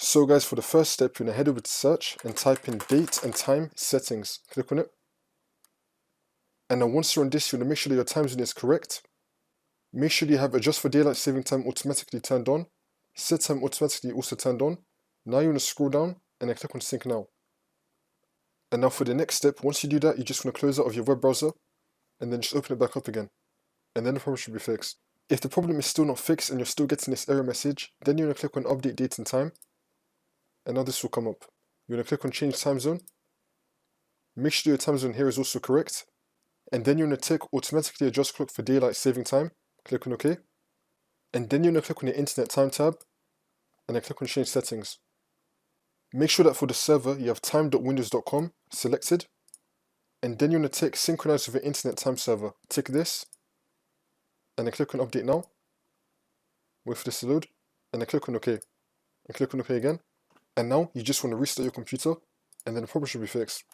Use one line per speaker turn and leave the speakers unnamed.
So guys, for the first step, you're going to head over to search and type in date and time settings. Click on it. And then once you're on this, you're going to make sure that your time zone is correct. Make sure you have adjust for daylight saving time automatically turned on. Set time automatically also turned on. Now you're going to scroll down and then click on sync now. And now for the next step, once you do that, you just want to close out of your web browser and then just open it back up again. And then the problem should be fixed. If the problem is still not fixed and you're still getting this error message, then you're going to click on update date and time. And now this will come up. You're going to click on change time zone. Make sure your time zone here is also correct. And then you're going to tick automatically adjust clock for daylight saving time. Click on OK. And then you're going to click on the internet time tab. And then click on change settings. Make sure that for the server you have time.windows.com selected. And then you're going to tick synchronize with your internet time server. Tick this. And then click on update now. Wait for this to load. And then click on OK. And click on OK again. And now you just want to restart your computer. And then the problem should be fixed.